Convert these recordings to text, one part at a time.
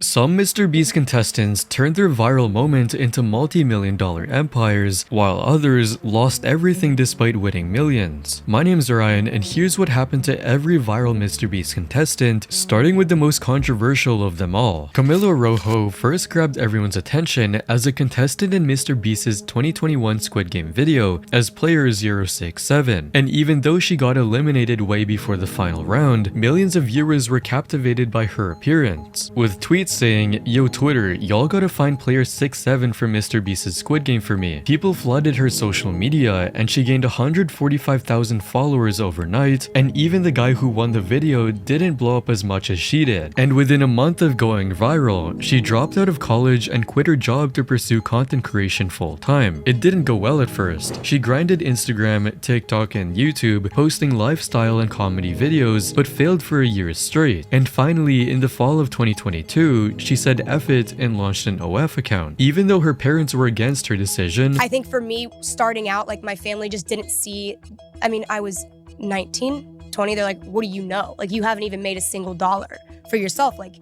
Some MrBeast contestants turned their viral moment into multi-million-dollar empires, while others lost everything despite winning millions. My name's Ryan, and here's what happened to every viral MrBeast contestant, starting with the most controversial of them all. Camila Rojo first grabbed everyone's attention as a contestant in MrBeast's 2021 Squid Game video as player 067, and even though she got eliminated way before the final round, millions of viewers were captivated by her appearance, with tweets saying, "Yo Twitter, y'all gotta find player 67 from MrBeast's Squid Game for me." People flooded her social media and she gained 145,000 followers overnight, and even the guy who won the video didn't blow up as much as she did. And within a month of going viral, she dropped out of college and quit her job to pursue content creation full time. It didn't go well at first. She grinded Instagram, TikTok, and YouTube, posting lifestyle and comedy videos, but failed for a year straight. And finally, in the fall of 2022, she said F it and launched an OF account, even though her parents were against her decision. I think for me, starting out, like my family just didn't see, I was 19, 20, they're like, what do you know? Like you haven't even made a single dollar for yourself. Like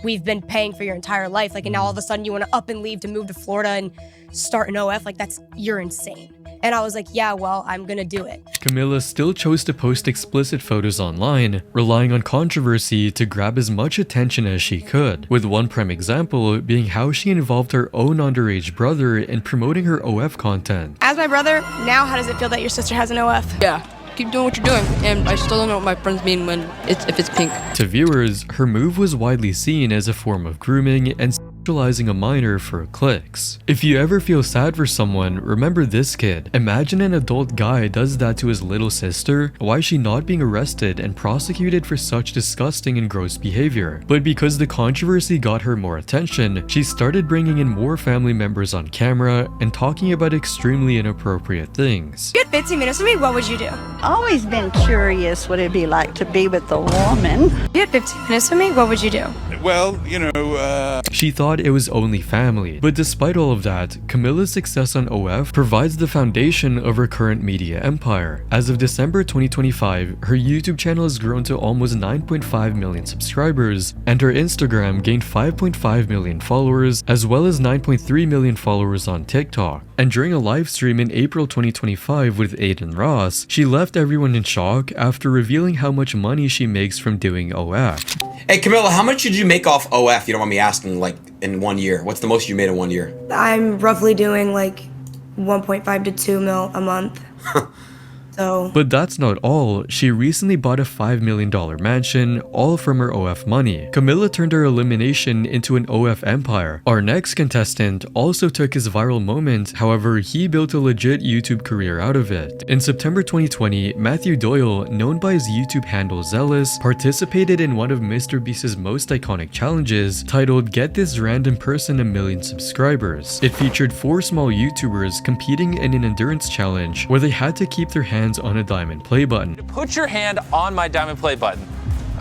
we've been paying for your entire life. Like, and now all of a sudden you want to up and leave to move to Florida and start an OF. Like you're insane. And I was like, yeah, well, I'm gonna do it. Camila still chose to post explicit photos online, relying on controversy to grab as much attention as she could, with one prime example being how she involved her own underage brother in promoting her OF content. As my brother, now how does it feel that your sister has an OF? Yeah. Keep doing what you're doing, and I still don't know what my friends mean if it's pink. To viewers, her move was widely seen as a form of grooming and sexualizing a minor for clicks. If you ever feel sad for someone, remember this kid. Imagine an adult guy does that to his little sister. Why is she not being arrested and prosecuted for such disgusting and gross behavior? But because the controversy got her more attention, she started bringing in more family members on camera and talking about extremely inappropriate things. You had 15 minutes with me, what would you do? Always been curious what it'd be like to be with a woman. You had 15 minutes with me, what would you do? Well, She thought it was only family, but despite all of that, Camila's success on OF provides the foundation of her current media empire. As of December 2025, her YouTube channel has grown to almost 9.5 million subscribers, and her Instagram gained 5.5 million followers, as well as 9.3 million followers on TikTok. And during a live stream in April 2025 with Aiden Ross, she left everyone in shock after revealing how much money she makes from doing OF. Hey Camilla, how much did you make off OF? You don't want me asking, like in 1 year. What's the most you made in 1 year? I'm roughly doing like 1.5 to 2 mil a month. But that's not all. She recently bought a $5 million mansion, all from her OF money. Camila turned her elimination into an OF empire. Our next contestant also took his viral moment, however, he built a legit YouTube career out of it. In September 2020, Matthew Doyle, known by his YouTube handle Zealous, participated in one of MrBeast's most iconic challenges, titled Get This Random Person a Million Subscribers. It featured 4 small YouTubers competing in an endurance challenge where they had to keep their hands on a diamond play button. Put your hand on my diamond play button.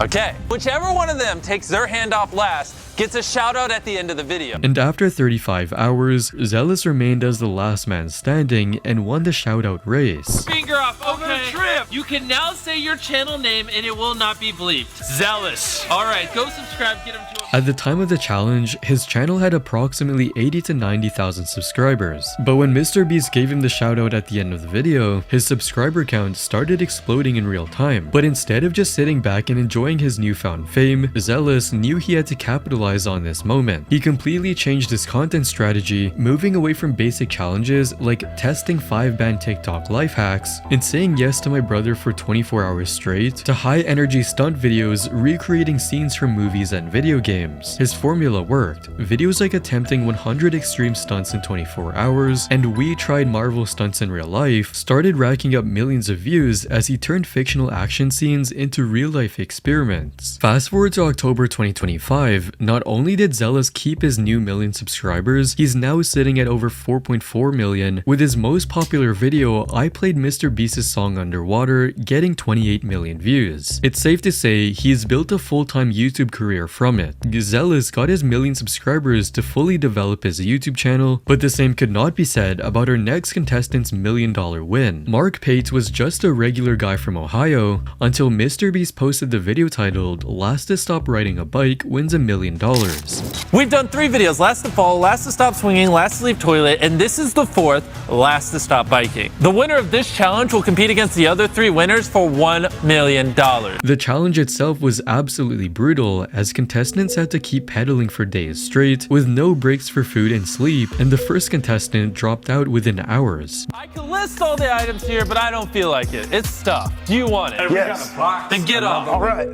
Okay. Whichever one of them takes their hand off last gets a shout out at the end of the video. And after 35 hours, Zealous remained as the last man standing and won the shout out race. Finger off, okay. Trip. You can now say your channel name and it will not be bleeped. Zealous. All right, go subscribe, get him to At the time of the challenge, his channel had approximately 80 to 90,000 subscribers. But when MrBeast gave him the shout out at the end of the video, his subscriber count started exploding in real time. But instead of just sitting back and enjoying his newfound fame, Zealous knew he had to capitalize on this moment. He completely changed his content strategy, moving away from basic challenges like testing 5-band TikTok life hacks and saying yes to my brother for 24 hours straight, to high-energy stunt videos recreating scenes from movies and video games. His formula worked. Videos like attempting 100 extreme stunts in 24 hours and we tried Marvel stunts in real life started racking up millions of views as he turned fictional action scenes into real-life experiments. Fast forward to October 2025, not only did Zealous keep his new million subscribers, he's now sitting at over 4.4 million, with his most popular video, I Played MrBeast's song Underwater, getting 28 million views. It's safe to say he's built a full-time YouTube career from it. Zealous got his million subscribers to fully develop his YouTube channel, but the same could not be said about our next contestant's $1 million win. Mark Pate was just a regular guy from Ohio until MrBeast posted the video titled Last to Stop Riding a Bike Wins $1 million. We've done 3 videos, last to fall, last to stop swinging, last to leave toilet, and this is the 4th, last to stop biking. The winner of this challenge will compete against the other 3 winners for $1 million. The challenge itself was absolutely brutal, as contestants had to keep pedaling for days straight, with no breaks for food and sleep, and the first contestant dropped out within hours. I can list all the items here, but I don't feel like it. It's stuff. Do you want it? Yes. Then get up. All right.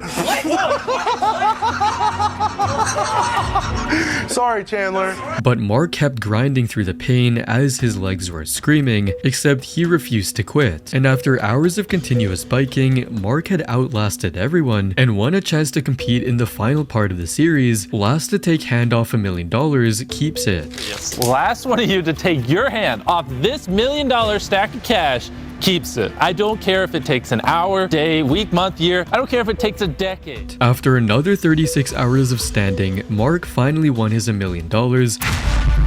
Sorry, Chandler. But Mark kept grinding through the pain as his legs were screaming, except he refused to quit. And after hours of continuous biking, Mark had outlasted everyone and won a chance to compete in the final part of the series. Last to take hand off $1 million keeps it. Yes. Last one of you to take your hand off this $1 million stack of cash keeps it. I don't care if it takes an hour, day, week, month, year. I don't care if it takes a decade. After another 36 hours of standing, Mark finally won his $1 million.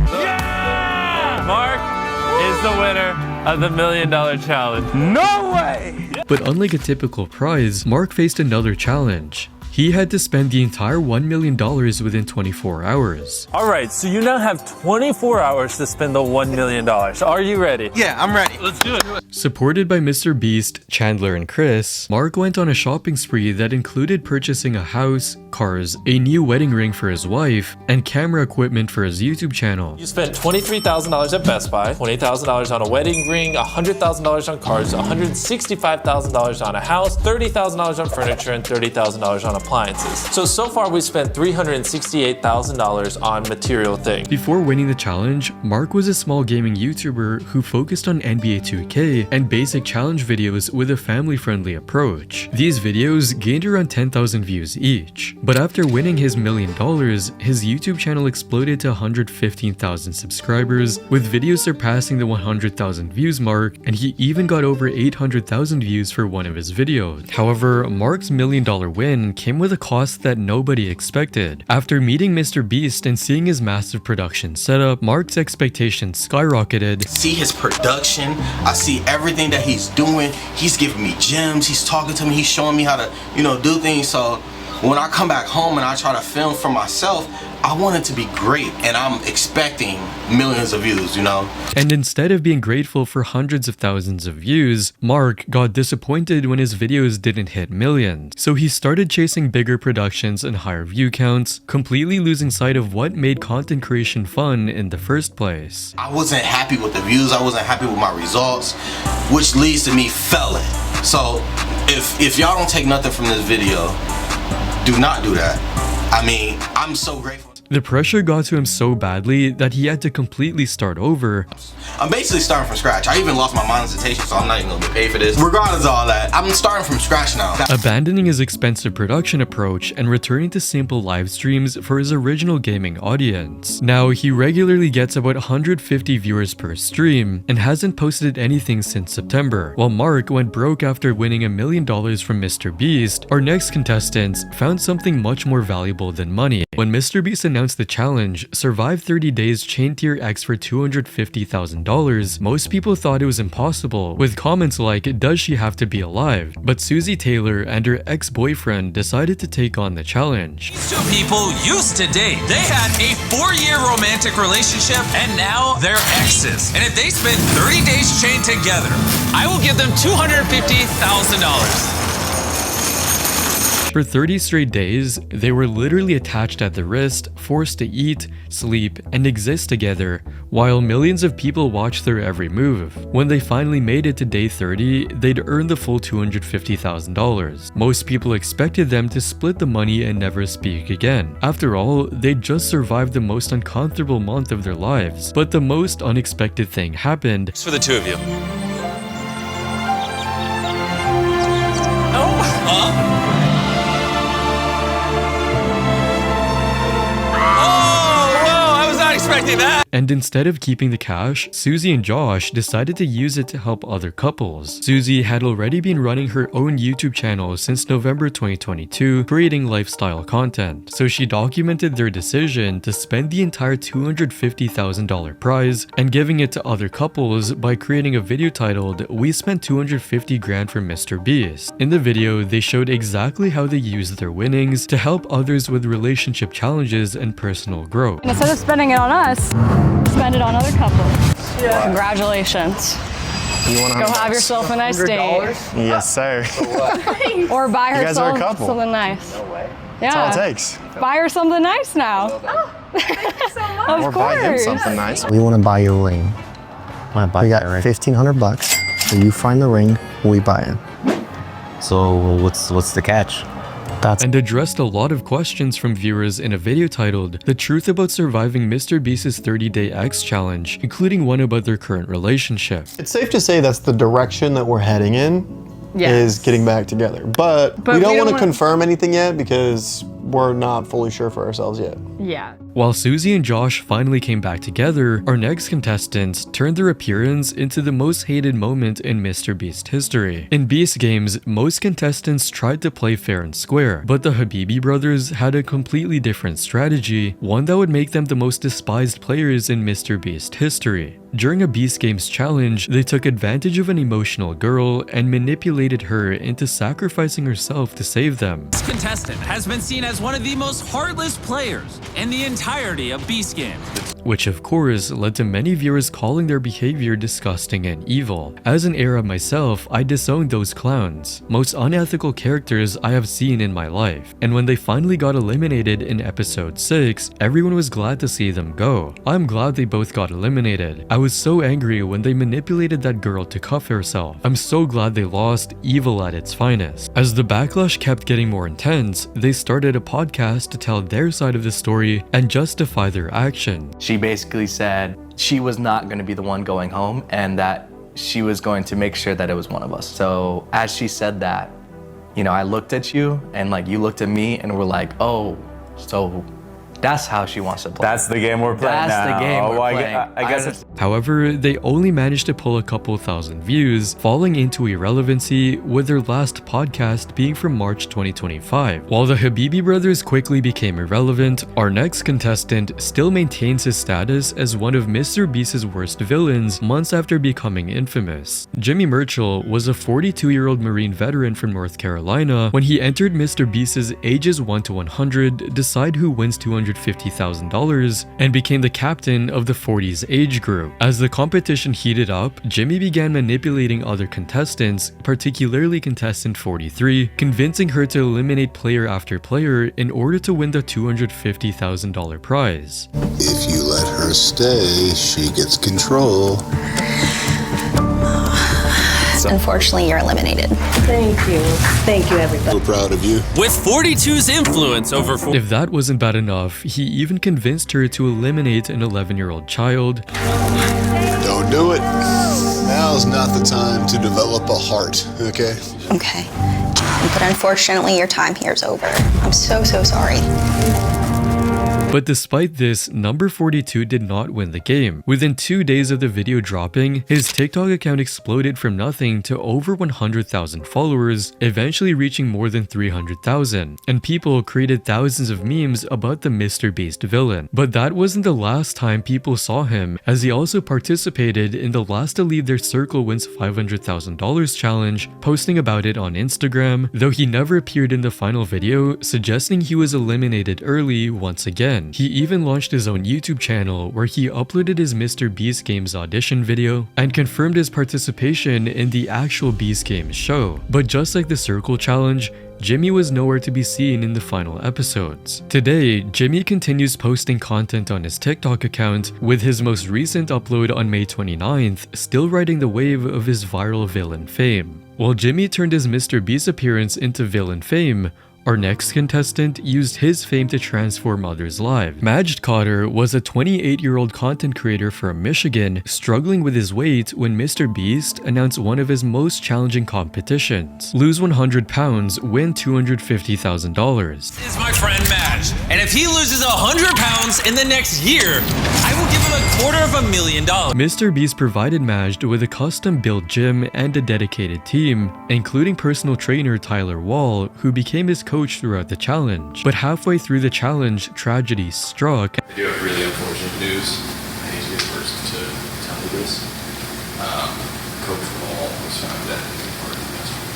Yeah! Mark is the winner of the $1 million challenge. No way! But unlike a typical prize, Mark faced another challenge. He had to spend the entire $1 million within 24 hours. All right, so you now have 24 hours to spend the $1 million. Are you ready? Yeah, I'm ready. Let's do it. Supported by Mr. Beast, Chandler, and Chris, Mark went on a shopping spree that included purchasing a house, cars, a new wedding ring for his wife, and camera equipment for his YouTube channel. You spent $23,000 at Best Buy, $20,000 on a wedding ring, $100,000 on cars, $165,000 on a house, $30,000 on furniture, and $30,000 on appliances. So far we spent $368,000 on material things. Before winning the challenge, Mark was a small gaming YouTuber who focused on NBA 2K and basic challenge videos with a family-friendly approach. These videos gained around 10,000 views each. But after winning his $1 million, his YouTube channel exploded to 115,000 subscribers, with videos surpassing the 100,000 views mark, and he even got over 800,000 views for one of his videos. However, Mark's $1 million win came with a cost that nobody expected. After meeting Mr. Beast and seeing his massive production setup, Mark's expectations skyrocketed. See his production, I see everything that he's doing. He's giving me gems, he's talking to me, he's showing me how to, do things. So when I come back home and I try to film for myself, I want it to be great, and I'm expecting millions of views, And instead of being grateful for hundreds of thousands of views, Mark got disappointed when his videos didn't hit millions. So he started chasing bigger productions and higher view counts, completely losing sight of what made content creation fun in the first place. I wasn't happy with the views, I wasn't happy with my results, which leads to me failing. So if y'all don't take nothing from this video, do not do that. I'm so grateful. The pressure got to him so badly that he had to completely start over. I'm basically starting from scratch. I even lost my monetization, so I'm not even gonna get paid for this. Regardless of all that, I'm starting from scratch now. Abandoning his expensive production approach and returning to simple live streams for his original gaming audience. Now, he regularly gets about 150 viewers per stream and hasn't posted anything since September. While Mark went broke after winning $1 million from Mr. Beast, our next contestants found something much more valuable than money. When Mr. Beast announced the challenge, survive 30 days chain tier X for $250,000, most people thought it was impossible, with comments like, does she have to be alive? But Susie Taylor and her ex-boyfriend decided to take on the challenge. These two people used to date. They had a 4-year romantic relationship, and now they're exes. And if they spend 30 days chained together, I will give them $250,000. For 30 straight days, they were literally attached at the wrist, forced to eat, sleep, and exist together, while millions of people watched their every move. When they finally made it to day 30, they'd earned the full $250,000. Most people expected them to split the money and never speak again. After all, they'd just survived the most uncomfortable month of their lives. But the most unexpected thing happened. It's for the two of you. expecting that. And instead of keeping the cash, Susie and Josh decided to use it to help other couples. Susie had already been running her own YouTube channel since November 2022, creating lifestyle content. So she documented their decision to spend the entire $250,000 prize and giving it to other couples by creating a video titled "We Spent 250 grand for Mr. Beast." In the video, they showed exactly how they used their winnings to help others with relationship challenges and personal growth. Instead of spending it on us, spend it on other couples. Yeah. Congratulations. Go have yourself a nice date. Yes, sir. Or buy her You guys are a couple. something nice. No way. Yeah. That's all it takes. Buy her something nice now. Oh, thank you so much. Of or course. buy him something nice. We want to buy you a ring. We got $1,500. So you find the ring, we buy it. So what's the catch? And addressed a lot of questions from viewers in a video titled "The Truth About Surviving Mr. Beast's 30-Day X Challenge," including one about their current relationship. It's safe to say that's the direction that we're heading in, is getting back together. But we don't want to confirm anything yet because we're not fully sure for ourselves yet. Yeah. While Susie and Josh finally came back together, our next contestants turned their appearance into the most hated moment in Mr. Beast history. In Beast games, most contestants tried to play fair and square, but the Habibi brothers had a completely different strategy, one that would make them the most despised players in Mr. Beast history. During a Beast Games challenge, they took advantage of an emotional girl and manipulated her into sacrificing herself to save them. This contestant has been seen as one of the most heartless players in the entirety of Beast Games. Which of course led to many viewers calling their behavior disgusting and evil. As an Arab myself, I disowned those clowns, most unethical characters I have seen in my life. And when they finally got eliminated in episode 6, everyone was glad to see them go. I'm glad they both got eliminated. I was so angry when they manipulated that girl to cuff herself. I'm so glad they lost, evil at its finest. As the backlash kept getting more intense, they started a podcast to tell their side of the story and justify their action. She basically said she was not going to be the one going home and that she was going to make sure that it was one of us. So as she said that, you know, I looked at you and like you looked at me and we're like, oh, so that's how she wants to play. That's the game we're playing now. That's the game we're playing. I guess it's... However, they only managed to pull a couple thousand views, falling into irrelevancy, with their last podcast being from March 2025. While the Habibi brothers quickly became irrelevant, our next contestant still maintains his status as one of Mr. Beast's worst villains months after becoming infamous. Jimmy Merchel was a 42-year-old Marine veteran from North Carolina when he entered Mr. Beast's Ages 1 to 100 Decide Who Wins $250,000 and became the captain of the 40s age group. As the competition heated up, Jimmy began manipulating other contestants, particularly contestant 43, convincing her to eliminate player after player in order to win the $250,000 prize. If you let her stay, she gets control. Unfortunately, you're eliminated. Thank you. Thank you, everybody. We're proud of you. With 42's influence over... If that wasn't bad enough, he even convinced her to eliminate an 11-year-old child. Don't do it. Now's not the time to develop a heart, okay? Okay. But unfortunately, your time here is over. I'm so sorry. But despite this, number 42 did not win the game. Within 2 days of the video dropping, his TikTok account exploded from nothing to over 100,000 followers, eventually reaching more than 300,000. And people created thousands of memes about the Mr. Beast villain. But that wasn't the last time people saw him, as he also participated in the Last to Leave Their Circle Wins $500,000 challenge, posting about it on Instagram, though he never appeared in the final video, suggesting he was eliminated early once again. He even launched his own YouTube channel where he uploaded his Mr. Beast Games audition video and confirmed his participation in the actual Beast Games show. But just like the Circle Challenge, Jimmy was nowhere to be seen in the final episodes. Today, Jimmy continues posting content on his TikTok account, with his most recent upload on May 29th still riding the wave of his viral villain fame. While Jimmy turned his Mr. Beast appearance into villain fame, Our next contestant used his fame to transform others' lives. Majd Cotter was a 28-year-old content creator from Michigan struggling with his weight when Mr. Beast announced one of his most challenging competitions. Lose 100 pounds, win $250,000. This is my friend Madge, and if he loses 100 pounds in the next year, I will give him $250,000. Mr. Beast provided Majd with a custom-built gym and a dedicated team, including personal trainer Tyler Wall, who became his coach throughout the challenge. But halfway through the challenge, tragedy struck. I do have really unfortunate news. I hate to be the person to tell you this. Coach Wall was found dead in the party yesterday.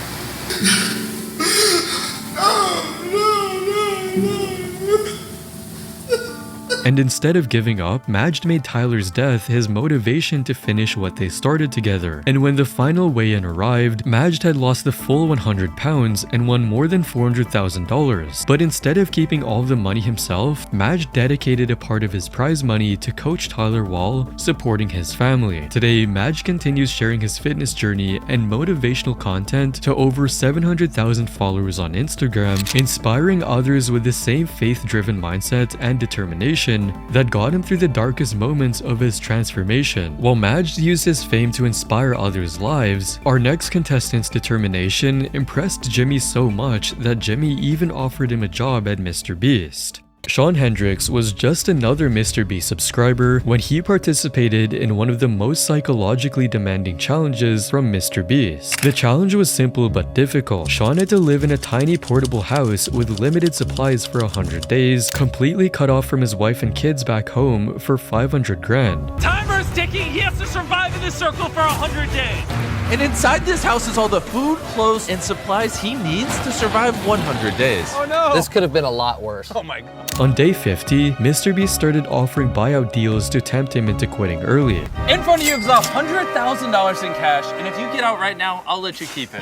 And instead of giving up, Majd made Tyler's death his motivation to finish what they started together. And when the final weigh-in arrived, Majd had lost the full 100 pounds and won more than $400,000. But instead of keeping all the money himself, Majd dedicated a part of his prize money to coach Tyler Wall, supporting his family. Today, Majd continues sharing his fitness journey and motivational content to over 700,000 followers on Instagram, inspiring others with the same faith-driven mindset and determination that got him through the darkest moments of his transformation. While Majd used his fame to inspire others' lives, our next contestant's determination impressed Jimmy so much that Jimmy even offered him a job at Mr. Beast. Sean Hendricks was just another Mr. Beast subscriber when he participated in one of the most psychologically demanding challenges from Mr. Beast. The challenge was simple but difficult. Sean had to live in a tiny portable house with limited supplies for 100 days, completely cut off from his wife and kids back home for 500 grand. Timer's ticking. He has to survive in this circle for 100 days. And inside this house is all the food, clothes, and supplies he needs to survive 100 days. Oh no! This could have been a lot worse. Oh my god. On day 50, Mr. Beast started offering buyout deals to tempt him into quitting early. In front of you is $100,000 in cash, and if you get out right now, I'll let you keep it.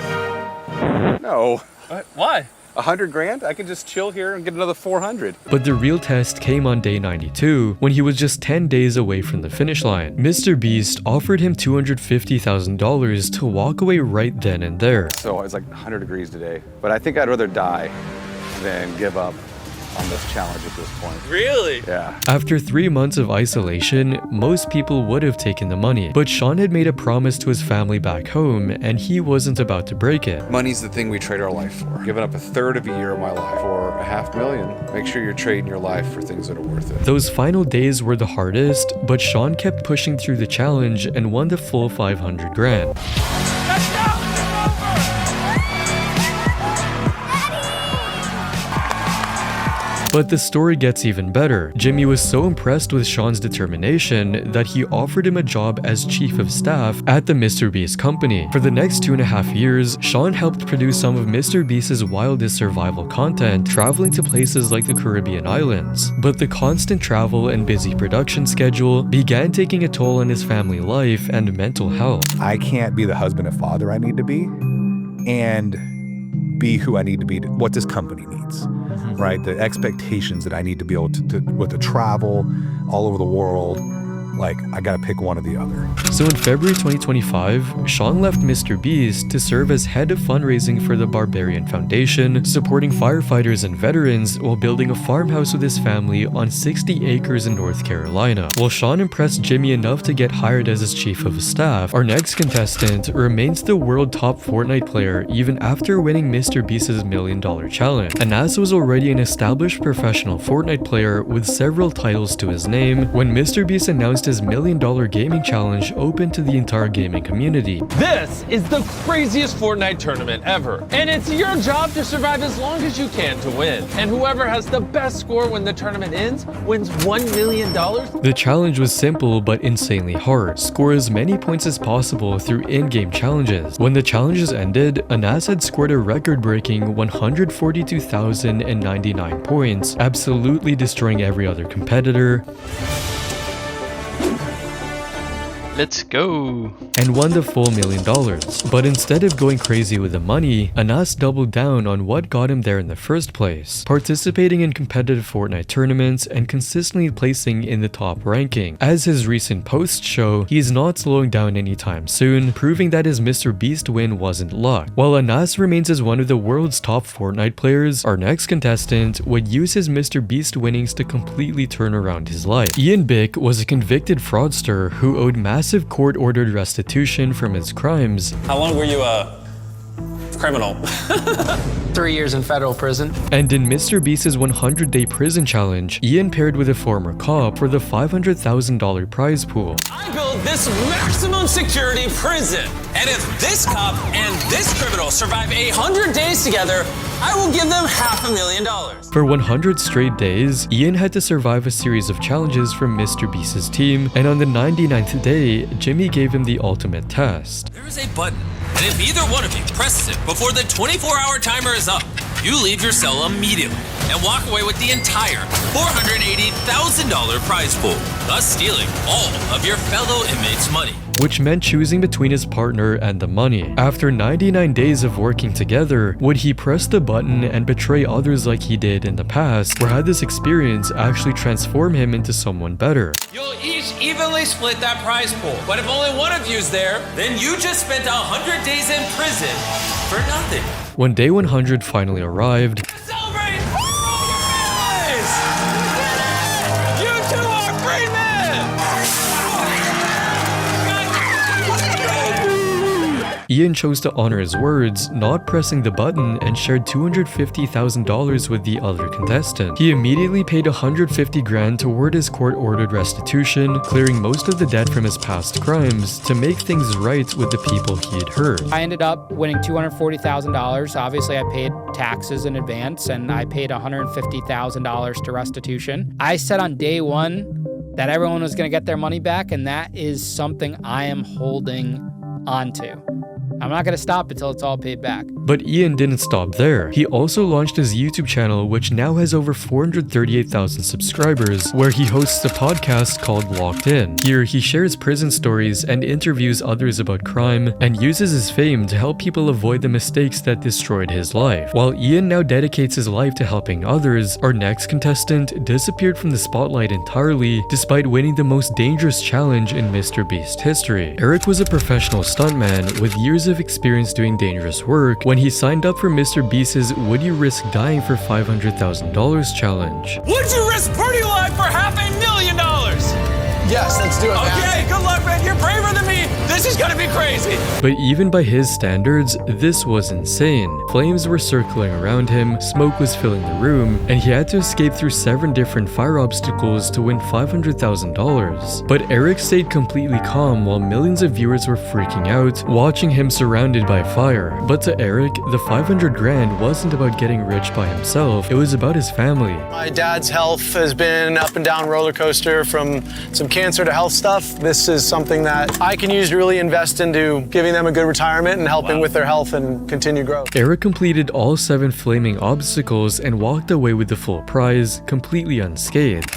No. What? Why? 100 grand? I can just chill here and get another 400. But the real test came on day 92, when he was just 10 days away from the finish line. Mr. Beast offered him $250,000 to walk away right then and there. So it's like 100 degrees today, but I think I'd rather die than give up on this challenge at this point. Really? Yeah. After 3 months of isolation, most people would have taken the money, but Sean had made a promise to his family back home and he wasn't about to break it. Money's the thing we trade our life for. Giving up a third of a year of my life for $500,000. Make sure you're trading your life for things that are worth it. Those final days were the hardest, but Sean kept pushing through the challenge and won the full 500 grand. But the story gets even better. Jimmy was so impressed with Sean's determination that he offered him a job as chief of staff at the Mr. Beast company. For the next 2.5 years, Sean helped produce some of Mr. Beast's wildest survival content, traveling to places like the Caribbean islands. But the constant travel and busy production schedule began taking a toll on his family life and mental health. I can't be the husband and father I need to be and be who I need to be, what this company needs. Right? The expectations that I need to be able to travel all over the world. Like, I gotta pick one or the other. So in February 2025, Sean left Mr. Beast to serve as head of fundraising for the Barbarian Foundation, supporting firefighters and veterans while building a farmhouse with his family on 60 acres in North Carolina. While Sean impressed Jimmy enough to get hired as his chief of staff, our next contestant remains the world top Fortnite player even after winning Mr. Beast's $1 million challenge. Anas was already an established professional Fortnite player with several titles to his name when Mr. Beast announced his $1 million gaming challenge open to the entire gaming community. This is the craziest Fortnite tournament ever, and it's your job to survive as long as you can to win. And whoever has the best score when the tournament ends wins $1 million. The challenge was simple but insanely hard. Score as many points as possible through in-game challenges. When the challenges ended, Anas had scored a record-breaking 142,099 points, absolutely destroying every other competitor. Let's go. And won the full $1 million. But instead of going crazy with the money, Anas doubled down on what got him there in the first place, participating in competitive Fortnite tournaments and consistently placing in the top ranking. As his recent posts show, he's not slowing down anytime soon, proving that his Mr. Beast win wasn't luck. While Anas remains as one of the world's top Fortnite players, our next contestant would use his Mr. Beast winnings to completely turn around his life. Ian Bick was a convicted fraudster who owed massive court-ordered restitution from his crimes. How long were you a criminal? 3 years in federal prison. And in Mr. Beast's 100-day prison challenge, Ian paired with a former cop for the $500,000 prize pool. I built this maximum security prison. And if this cop and this criminal survive 100 days together, I will give them $500,000. For 100 straight days, Ian had to survive a series of challenges from Mr. Beast's team, and on the 99th day, Jimmy gave him the ultimate test. There is a button, and if either one of you presses it before the 24-hour timer is up, you leave your cell immediately and walk away with the entire $480,000 prize pool, thus stealing all of your fellow inmates' money. Which meant choosing between his partner and the money. After 99 days of working together, would he press the button and betray others like he did in the past, or had this experience actually transform him into someone better? You'll each evenly split that prize pool, but if only one of you's there, then you just spent 100 days in prison for nothing. When day 100 finally arrived, Celebrate! Guys! You two are free men! Ian chose to honor his words, not pressing the button, and shared $250,000 with the other contestant. He immediately paid $150,000 toward his court-ordered restitution, clearing most of the debt from his past crimes to make things right with the people he'd hurt. I ended up winning $240,000. Obviously, I paid taxes in advance, and I paid $150,000 to restitution. I said on day one that everyone was going to get their money back, and that is something I am holding onto. I'm not going to stop until it's all paid back. But Ian didn't stop there. He also launched his YouTube channel, which now has over 438,000 subscribers, where he hosts a podcast called Locked In. Here, he shares prison stories and interviews others about crime, and uses his fame to help people avoid the mistakes that destroyed his life. While Ian now dedicates his life to helping others, our next contestant disappeared from the spotlight entirely, despite winning the most dangerous challenge in Mr. Beast history. Eric was a professional stuntman with years of experience doing dangerous work when he signed up for Mr. Beast's Would You Risk Dying for $500,000 challenge. Would you risk burning alive for $500,000? Yes, let's do it, man. Okay, good luck, man. You're braver than me. This is gonna be crazy. But even by his standards, this was insane. Flames were circling around him, smoke was filling the room, and he had to escape through 7 different fire obstacles to win $500,000. But Eric stayed completely calm while millions of viewers were freaking out, watching him surrounded by fire. But to Eric, the $500,000 wasn't about getting rich by himself, it was about his family. My dad's health has been an up and down roller coaster from some cancer to health stuff. This is something that I can use to really invest into giving them a good retirement and helping with their health and continued growth. Eric completed all 7 flaming obstacles and walked away with the full prize, completely unscathed.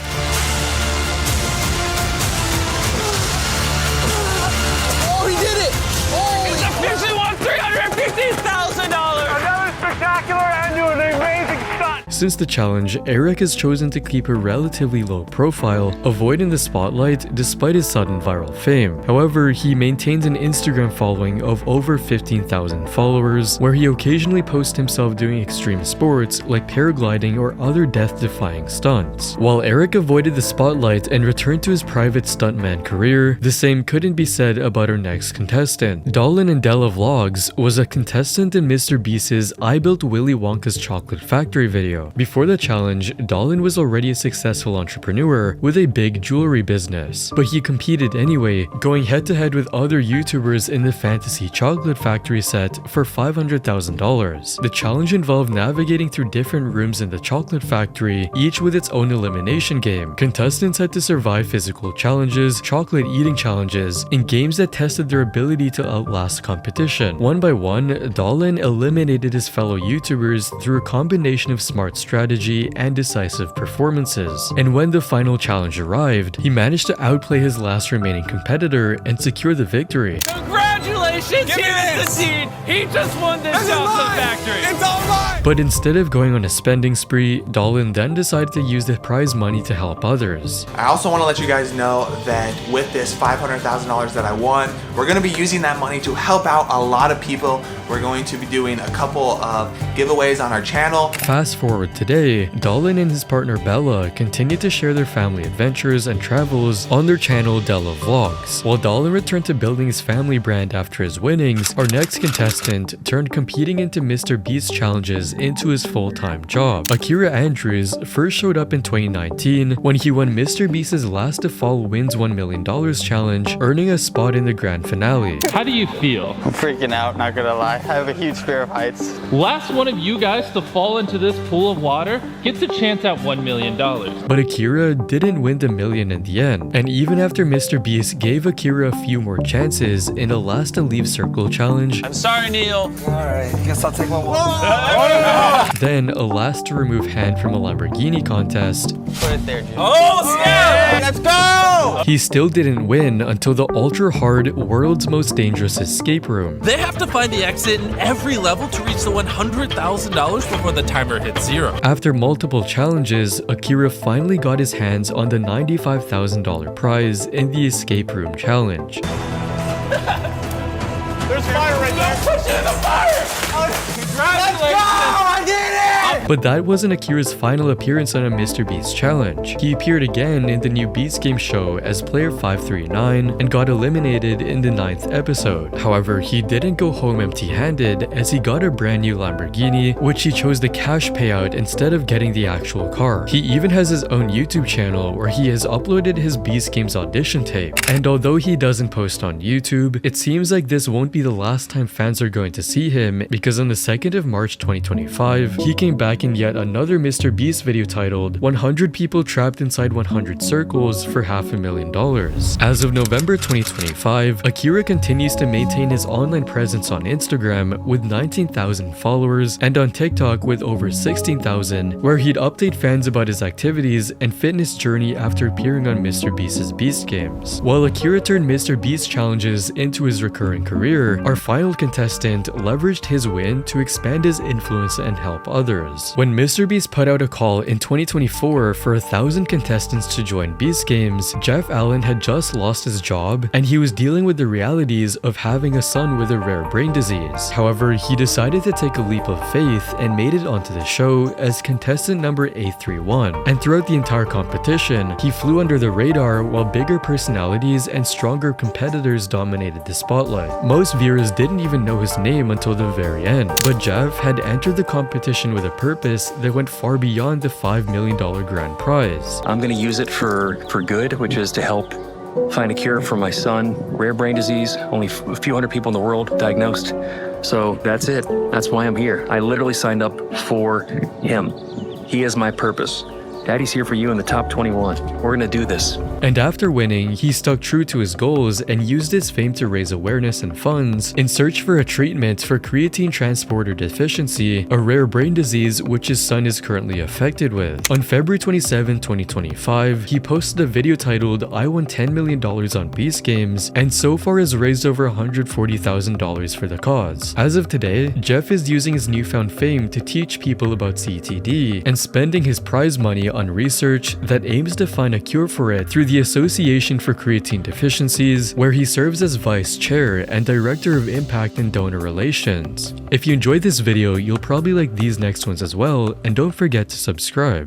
Oh, he did it! Oh, he's officially won $350,000! Another spectacular and doing an amazing stunt! Since the challenge, Eric has chosen to keep a relatively low profile, avoiding the spotlight despite his sudden viral fame. However, he maintains an Instagram following of over 15,000 followers, where he occasionally posts himself doing extreme sports like paragliding or other death-defying stunts. While Eric avoided the spotlight and returned to his private stuntman career, the same couldn't be said about our next contestant. Dolan and Della Vlogs was a contestant in Mr. Beast's I Built Willy Wonka's Chocolate Factory video. Before the challenge, Dolan was already a successful entrepreneur with a big jewelry business, but he competed anyway, going head-to-head with other YouTubers in the Fantasy Chocolate Factory set for $500,000. The challenge involved navigating through different rooms in the chocolate factory, each with its own elimination game. Contestants had to survive physical challenges, chocolate eating challenges, and games that tested their ability to outlast competition. One by one, Dolan eliminated his fellow YouTubers through a combination of smart smart strategy and decisive performances. And when the final challenge arrived, he managed to outplay his last remaining competitor and secure the victory. Congratulations, here's the deed. He just won this chocolate factory. It's all mine. But instead of going on a spending spree, Dolan then decided to use the prize money to help others. I also want to let you guys know that with this $500,000 that I won, we're going to be using that money to help out a lot of people. We're going to be doing a couple of giveaways on our channel. Fast forward today, Dolan and his partner Bella continue to share their family adventures and travels on their channel Della Vlogs. While Dolan returned to building his family brand after his winnings, our next contestant turned competing into Mr. Beast challenges into his full-time job. Akira Andrews first showed up in 2019 when he won Mr. Beast's Last to Fall Wins $1 Million challenge, earning a spot in the grand finale. How do you feel? I'm freaking out, not gonna lie. I have a huge fear of heights. Last one of you guys to fall into this pool of water gets a chance at $1 million. But Akira didn't win the million in the end, and even after Mr. Beast gave Akira a few more chances in a last to leave circle challenge, I'm sorry, Neil. Alright, guess I'll take my walk. then a last to remove hand from a Lamborghini contest, Put it there, Jim. Oh, snap! Let's go! he still didn't win until the ultra-hard World's Most Dangerous Escape Room. They have to find the exit in every level to reach the $100,000 before the timer hits 0. After multiple challenges, Akira finally got his hands on the $95,000 prize in the Escape Room Challenge. There's fire right there. Push it in the fire. Congratulations! I did it! But that wasn't Akira's final appearance on a Mr. Beast challenge. He appeared again in the new Beast Game show as player 539 and got eliminated in the 9th episode. However, he didn't go home empty-handed as he got a brand new Lamborghini, which he chose the cash payout instead of getting the actual car. He even has his own YouTube channel where he has uploaded his Beast Games audition tape. And although he doesn't post on YouTube, it seems like this won't be the last time fans are going to see him, because on the 2nd of March 2025, he came back in yet another Mr. Beast video titled 100 People Trapped Inside 100 Circles for $500,000. As of November 2025, Akira continues to maintain his online presence on Instagram with 19,000 followers and on TikTok with over 16,000, where he'd update fans about his activities and fitness journey after appearing on Mr. Beast's Beast Games. While Akira turned Mr. Beast challenges into his recurring career, our final contestant leveraged his win to expand his influence and help others. When Mr. Beast put out a call in 2024 for 1,000 contestants to join Beast Games, Jeff Allen had just lost his job and he was dealing with the realities of having a son with a rare brain disease. However, he decided to take a leap of faith and made it onto the show as contestant number 831. And throughout the entire competition, he flew under the radar while bigger personalities and stronger competitors dominated the spotlight. Most viewers didn't even know his name until the very end, but Jeff had entered the competition with a purpose that went far beyond the $5 million grand prize. I'm going to use it for good, which is to help find a cure for my son. Rare brain disease, only a few hundred people in the world diagnosed. So that's it. That's why I'm here. I literally signed up for him. He is my purpose. Daddy's here for you in the top 21. We're gonna do this. And after winning, he stuck true to his goals and used his fame to raise awareness and funds in search for a treatment for creatine transporter deficiency, a rare brain disease which his son is currently affected with. On February 27, 2025, he posted a video titled "I won $10 million on Beast Games," and so far has raised over $140,000 for the cause. As of today, Jeff is using his newfound fame to teach people about CTD and spending his prize money on research that aims to find a cure for it through the Association for Creatine Deficiencies, where he serves as vice chair and director of impact and donor relations. If you enjoyed this video, you'll probably like these next ones as well, and don't forget to subscribe.